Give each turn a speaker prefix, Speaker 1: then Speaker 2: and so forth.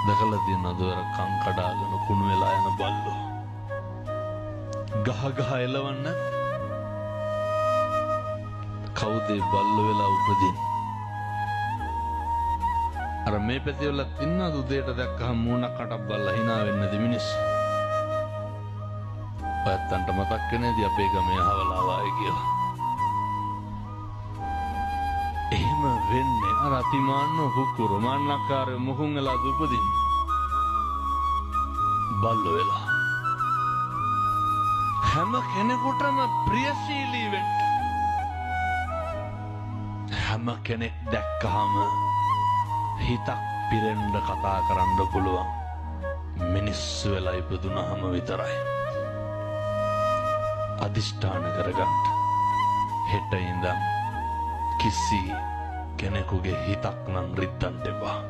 Speaker 1: දැකලා තියෙනවද අර කන් කඩාගෙන කුණු වෙලා යන බල්ලෝ? ගහ ගහ එලවන්න කවුද බල්ලෝ වෙලා උපදින්නේ? අර මේ පැති වල ඉන්නවද උදේට දැක්කහම මූණක් කටක් බල්ලා hina වෙන්නේ නැති මිනිස්සු? ඔයත්තන්ට මතක් වෙන්නේදී අපේ ගමේ අහවලා ආවයි කියලා. එහෙම වෙන්නේ අර අතිමාන්න හුකුරු මන්නකාර මුහුන් වෙලා උපදින්නේ බල්ලෝ වෙලා. හැම කෙනෙකුටම ප්‍රියශීලී වෙන්න. හැම කෙනෙක් දැක්කහම හිතක් පිරෙන්න කතා කරන්න පුළුවන් මිනිස්සු වෙලා ඉපදුනහම විතරයි. අදිෂ්ඨාන කරගන්න හෙට ඉඳන් කිසි කෙනෙකුගේ හිතක් නම් රිද්දන්න එපා.